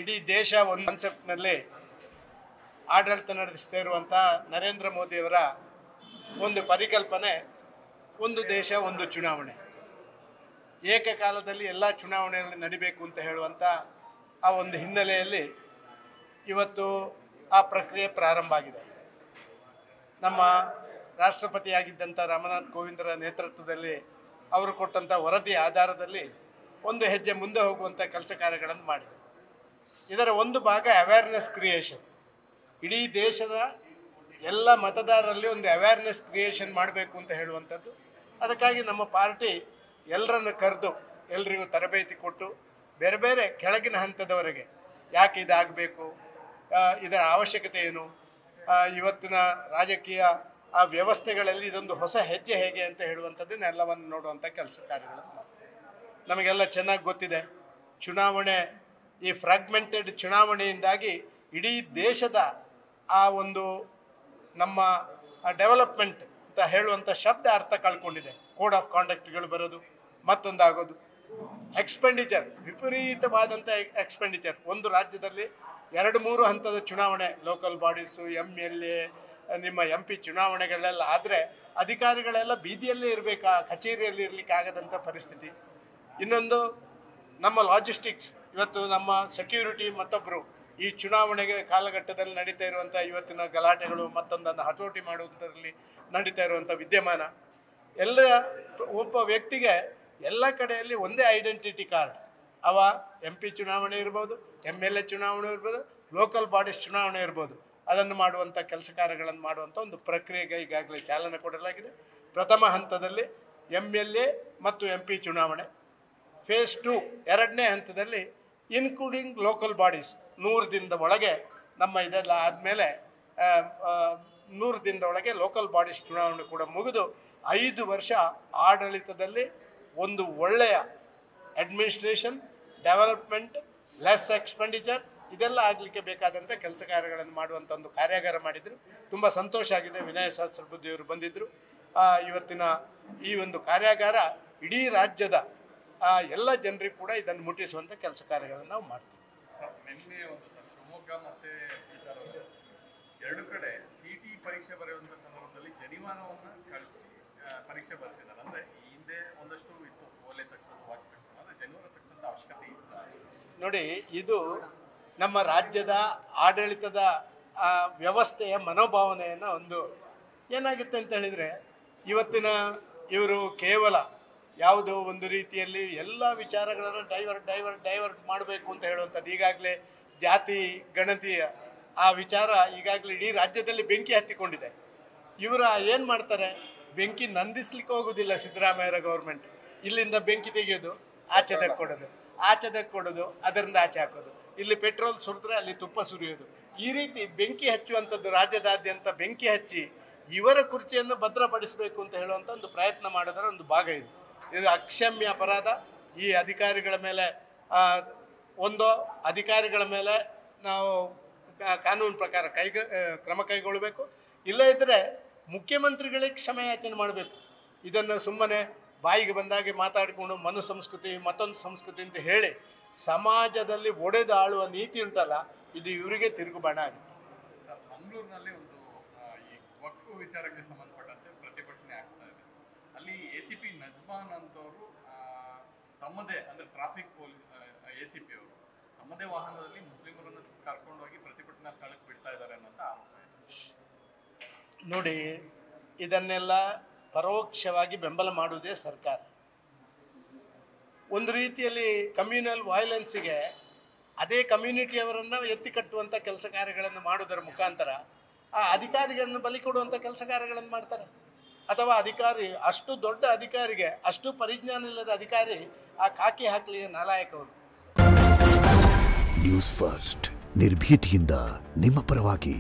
ಇಡೀ ದೇಶ ಒಂದು ಕಾನ್ಸೆಪ್ಟ್ನಲ್ಲಿ ಆಡಳಿತ ನಡೆಸ್ತಾ ಇರುವಂಥ ನರೇಂದ್ರ ಮೋದಿಯವರ ಒಂದು ಪರಿಕಲ್ಪನೆ ಒಂದು ದೇಶ ಒಂದು ಚುನಾವಣೆ, ಏಕಕಾಲದಲ್ಲಿ ಎಲ್ಲ ಚುನಾವಣೆಗಳು ನಡಿಬೇಕು ಅಂತ ಹೇಳುವಂಥ ಆ ಒಂದು ಹಿನ್ನೆಲೆಯಲ್ಲಿ ಇವತ್ತು ಆ ಪ್ರಕ್ರಿಯೆ ಪ್ರಾರಂಭ ಆಗಿದೆ. ನಮ್ಮ ರಾಷ್ಟ್ರಪತಿಯಾಗಿದ್ದಂಥ ರಾಮನಾಥ್ ಕೋವಿಂದರ ನೇತೃತ್ವದಲ್ಲಿ ಅವರು ಕೊಟ್ಟಂಥ ವರದಿ ಆಧಾರದಲ್ಲಿ ಒಂದು ಹೆಜ್ಜೆ ಮುಂದೆ ಹೋಗುವಂಥ ಕೆಲಸ ಕಾರ್ಯಗಳನ್ನು ಮಾಡಿದೆ. ಇದರ ಒಂದು ಭಾಗ ಅವೇರ್ನೆಸ್ ಕ್ರಿಯೇಷನ್. ಇಡೀ ದೇಶದ ಎಲ್ಲ ಮತದಾರರಲ್ಲಿ ಒಂದು ಅವೇರ್ನೆಸ್ ಕ್ರಿಯೇಷನ್ ಮಾಡಬೇಕು ಅಂತ ಹೇಳುವಂಥದ್ದು. ಅದಕ್ಕಾಗಿ ನಮ್ಮ ಪಾರ್ಟಿ ಎಲ್ಲರನ್ನು ಕರೆದು ಎಲ್ರಿಗೂ ತರಬೇತಿ ಕೊಟ್ಟು ಬೇರೆ ಬೇರೆ ಕೆಳಗಿನ ಹಂತದವರೆಗೆ ಯಾಕೆ ಇದಾಗಬೇಕು, ಇದರ ಅವಶ್ಯಕತೆ ಏನು, ಇವತ್ತಿನ ರಾಜಕೀಯ ಆ ವ್ಯವಸ್ಥೆಗಳಲ್ಲಿ ಇದೊಂದು ಹೊಸ ಹೆಜ್ಜೆ ಹೇಗೆ ಅಂತ ಹೇಳುವಂಥದ್ದನ್ನೆಲ್ಲವನ್ನು ನೋಡುವಂಥ ಕೆಲಸ ಕಾರ್ಯಗಳನ್ನು ನಮಗೆಲ್ಲ ಚೆನ್ನಾಗಿ ಗೊತ್ತಿದೆ. ಚುನಾವಣೆ, ಈ ಫ್ರಾಗ್ಮೆಂಟೆಡ್ ಚುನಾವಣೆಯಿಂದಾಗಿ ಇಡೀ ದೇಶದ ಆ ಒಂದು ನಮ್ಮ ಡೆವಲಪ್ಮೆಂಟ್ ಅಂತ ಹೇಳುವಂಥ ಶಬ್ದ ಅರ್ಥ ಕಳ್ಕೊಂಡಿದೆ. ಕೋಡ್ ಆಫ್ ಕಾಂಡಕ್ಟ್ಗಳು ಬರೋದು, ಮತ್ತೊಂದಾಗೋದು, ಎಕ್ಸ್ಪೆಂಡಿಚರ್, ವಿಪರೀತವಾದಂಥ ಎಕ್ಸ್ಪೆಂಡಿಚರ್. ಒಂದು ರಾಜ್ಯದಲ್ಲಿ 2-3 ಹಂತದ ಚುನಾವಣೆ, ಲೋಕಲ್ ಬಾಡೀಸು, MLA, ನಿಮ್ಮ MP ಚುನಾವಣೆಗಳೆಲ್ಲ ಆದರೆ ಅಧಿಕಾರಿಗಳೆಲ್ಲ ಬೀದಿಯಲ್ಲೇ ಇರಬೇಕಾ, ಕಚೇರಿಯಲ್ಲಿ ಇರಲಿಕ್ಕೆ ಆಗದಂಥ ಪರಿಸ್ಥಿತಿ. ಇನ್ನೊಂದು ನಮ್ಮ ಲಾಜಿಸ್ಟಿಕ್ಸ್, ಇವತ್ತು ನಮ್ಮ ಸೆಕ್ಯೂರಿಟಿ ಮತ್ತೊಬ್ಬರು ಈ ಚುನಾವಣೆಗೆ ಕಾಲಘಟ್ಟದಲ್ಲಿ ನಡೀತಾ ಇರುವಂಥ ಇವತ್ತಿನ ಗಲಾಟೆಗಳು, ಮತ್ತೊಂದನ್ನು ಹತೋಟಿ ಮಾಡುವುದರಲ್ಲಿ ನಡೀತಾ ಇರುವಂಥ ವಿದ್ಯಮಾನ ಎಲ್ಲ ಒಬ್ಬ ವ್ಯಕ್ತಿಗೆ ಎಲ್ಲ ಕಡೆಯಲ್ಲಿ ಒಂದೇ ಐಡೆಂಟಿಟಿ ಕಾರ್ಡ್. ಅವ MP ಚುನಾವಣೆ ಇರ್ಬೋದು, MLA ಚುನಾವಣೆ ಇರ್ಬೋದು, ಲೋಕಲ್ ಬಾಡೀಸ್ ಚುನಾವಣೆ ಇರ್ಬೋದು. ಅದನ್ನು ಮಾಡುವಂಥ ಕೆಲಸ ಕಾರ್ಯಗಳನ್ನು ಮಾಡುವಂಥ ಒಂದು ಪ್ರಕ್ರಿಯೆಗೆ ಈಗಾಗಲೇ ಚಾಲನೆ ಕೊಡಲಾಗಿದೆ. ಪ್ರಥಮ ಹಂತದಲ್ಲಿ MLA ಮತ್ತು MP ಚುನಾವಣೆ, ಫೇಸ್ 2 2ನೇ ಹಂತದಲ್ಲಿ ಇನ್ಕ್ಲೂಡಿಂಗ್ ಲೋಕಲ್ ಬಾಡೀಸ್ 100 ದಿನದ ಒಳಗೆ ನಮ್ಮ ಇದೆಲ್ಲ ಆದಮೇಲೆ 100 ದಿನದ ಒಳಗೆ ಲೋಕಲ್ ಬಾಡೀಸ್ ಚುನಾವಣೆ ಕೂಡ ಮುಗಿದು 5 ವರ್ಷ ಆಡಳಿತದಲ್ಲಿ ಒಂದು ಒಳ್ಳೆಯ ಅಡ್ಮಿನಿಸ್ಟ್ರೇಷನ್, ಡೆವಲಪ್ಮೆಂಟ್, ಲೆಸ್ ಎಕ್ಸ್ಪೆಂಡಿಚರ್ ಇದೆಲ್ಲ ಆಗಲಿಕ್ಕೆ ಬೇಕಾದಂಥ ಕೆಲಸ ಕಾರ್ಯಗಳನ್ನು ಮಾಡುವಂಥ ಒಂದು ಕಾರ್ಯಾಗಾರ ಮಾಡಿದರು. ತುಂಬ ಸಂತೋಷ ಆಗಿದೆ. ವಿನಯ ಸಹಸ್ರಬುದ್ಧಿಯವರು ಬಂದಿದ್ದರು. ಇವತ್ತಿನ ಈ ಒಂದು ಕಾರ್ಯಾಗಾರ ಇಡೀ ರಾಜ್ಯದ ಎಲ್ಲ ಜನರಿಗೂ ಕೂಡ ಇದನ್ನು ಮುಟ್ಟಿಸುವಂಥ ಕೆಲಸ ಕಾರ್ಯಗಳನ್ನು ನಾವು ಮಾಡ್ತೀವಿ. ನಿನ್ನೆ ಒಂದು ಶಿವಮೊಗ್ಗ ಮತ್ತು ಎರಡು ಕಡೆ CT ಪರೀಕ್ಷೆ ಬರೆಯುವಂಥ ಸಂದರ್ಭದಲ್ಲಿ ಜನಿವಾನವನ್ನು ಕಳಿಸಿ ಪರೀಕ್ಷೆ ಬರೆಸಿದ್ದಾರೆ. ಅಂದರೆ ಈ ಹಿಂದೆ ಒಂದಷ್ಟು ಇತ್ತು, ಓಲೆ ತಕ್ಷಣ ವಾಚ್ ತಕ್ಷಣ, ಅಂದರೆ ಜನಿವಾರ ತಕ್ಷಣದ ಅವಶ್ಯಕತೆ ಇಲ್ಲ. ನೋಡಿ, ಇದು ನಮ್ಮ ರಾಜ್ಯದ ಆಡಳಿತದ ವ್ಯವಸ್ಥೆಯ ಮನೋಭಾವನೆಯನ್ನು ಒಂದು ಏನಾಗುತ್ತೆ ಅಂತ ಹೇಳಿದರೆ, ಇವತ್ತಿನ ಇವರು ಕೇವಲ ಯಾವುದೋ ಒಂದು ರೀತಿಯಲ್ಲಿ ಎಲ್ಲ ವಿಚಾರಗಳನ್ನು ಡೈವರ್ಟ್ ಮಾಡಬೇಕು ಅಂತ ಹೇಳುವಂಥದ್ದು. ಈಗಾಗಲೇ ಜಾತಿ ಗಣತಿಯ ಆ ವಿಚಾರ ಈಗಾಗಲೇ ಇಡೀ ರಾಜ್ಯದಲ್ಲಿ ಬೆಂಕಿ ಹತ್ತಿಕೊಂಡಿದೆ. ಇವರ ಏನು ಮಾಡ್ತಾರೆ, ಬೆಂಕಿ ನಂದಿಸ್ಲಿಕ್ಕೆ ಹೋಗೋದಿಲ್ಲ ಸಿದ್ದರಾಮಯ್ಯರ ಗೌರ್ಮೆಂಟ್. ಇಲ್ಲಿಂದ ಬೆಂಕಿ ತೆಗೆಯೋದು, ಆಚೆದಕ್ಕೆ ಕೊಡೋದು, ಆಚೆದಕ್ಕೆ ಕೊಡೋದು, ಅದರಿಂದ ಆಚೆ ಹಾಕೋದು. ಇಲ್ಲಿ ಪೆಟ್ರೋಲ್ ಸುರಿದ್ರೆ ಅಲ್ಲಿ ತುಪ್ಪ ಸುರಿಯೋದು. ಈ ರೀತಿ ಬೆಂಕಿ ಹಚ್ಚುವಂಥದ್ದು, ರಾಜ್ಯದಾದ್ಯಂತ ಬೆಂಕಿ ಹಚ್ಚಿ ಇವರ ಕುರ್ಚಿಯನ್ನು ಭದ್ರಪಡಿಸಬೇಕು ಅಂತ ಹೇಳುವಂಥ ಒಂದು ಪ್ರಯತ್ನ ಮಾಡೋದರ ಒಂದು ಭಾಗ ಇದು. ಇದು ಅಕ್ಷಮ್ಯ ಅಪರಾಧ. ಈ ಅಧಿಕಾರಿಗಳ ಮೇಲೆ ಅಧಿಕಾರಿಗಳ ಮೇಲೆ ನಾವು ಕಾನೂನು ಪ್ರಕಾರ ಕ್ರಮ ಕೈಗೊಳ್ಳಬೇಕು. ಇಲ್ಲ ಇದ್ದರೆ ಮುಖ್ಯಮಂತ್ರಿಗಳಿಗೆ ಕ್ಷಮೆಯಾಚನೆ ಮಾಡಬೇಕು. ಇದನ್ನು ಸುಮ್ಮನೆ ಬಾಯಿಗೆ ಬಂದಾಗೆ ಮಾತಾಡಿಕೊಂಡು ಮನುಸಂಸ್ಕೃತಿ ಮತ್ತೊಂದು ಸಂಸ್ಕೃತಿ ಅಂತ ಹೇಳಿ ಸಮಾಜದಲ್ಲಿ ಒಡೆದಾಳುವ ನೀತಿ ಉಂಟಲ್ಲ, ಇದು ಇವರಿಗೆ ತಿರುಗುಬಾಣ ಆಗುತ್ತೆ. ಮಂಗಳೂರಿನಲ್ಲಿ ಒಂದು ಈ ವಕ್ಫ್ ವಿಚಾರಕ್ಕೆ ಸಂಬಂಧಪಟ್ಟಂತೆ ಪ್ರತಿಭಟನೆ ಆಗ್ತಾ ಇದೆ. ಅಲ್ಲಿ ACP ನಜ್ಮಾನ್ ಅಂತವರು ತಮ್ಮದೇ ಅಂದರೆ ಟ್ರಾಫಿಕ್ ACP ಅವರು ತಮ್ಮದೇ ವಾಹನದಲ್ಲಿ ಮುಸ್ಲಿಮರನ್ನು ಕರ್ಕೊಂಡೋಗಿ ಪ್ರತಿಭಟನಾ ಸ್ಥಳಕ್ಕೆ ಬಿಡ್ತಾ ಇದ್ದಾರೆ ಅನ್ನೋಂಥ ಆರೋಪ ಇದೆ. ನೋಡಿ, ಇದನ್ನೆಲ್ಲ ಪರೋಕ್ಷವಾಗಿ ಬೆಂಬಲ ಮಾಡುವುದೇ ಸರ್ಕಾರ. ಒಂದು ರೀತಿಯಲ್ಲಿ ಕಮ್ಯುನಲ್ ವೈಲೆನ್ಸಿಗೆ ಅದೇ ಕಮ್ಯುನಿಟಿಯವರನ್ನು ಎತ್ತಿ ಕಟ್ಟುವಂಥ ಕೆಲಸ ಕಾರ್ಯಗಳನ್ನು ಮಾಡುವುದರ ಮುಖಾಂತರ ಆ ಅಧಿಕಾರಿಗಳನ್ನು ಬಲಿ ಕೊಡುವಂಥ ಕೆಲಸ ಕಾರ್ಯಗಳನ್ನು ಮಾಡ್ತಾರೆ. ಅಥವಾ ಅಧಿಕಾರಿ, ಅಷ್ಟು ದೊಡ್ಡ ಅಧಿಕಾರಿಗೆ, ಅಷ್ಟು ಪರಿಜ್ಞಾನ ಇಲ್ಲದ ಅಧಿಕಾರಿ ಆ ಕಾಕಿ ಹಾಕಲಿ ನಾಲಾಯಕವರು. ನ್ಯೂಸ್ ಫಸ್ಟ್, ನಿರ್ಭೀತಿಯಿಂದ ನಿಮ್ಮ ಪರವಾಗಿ.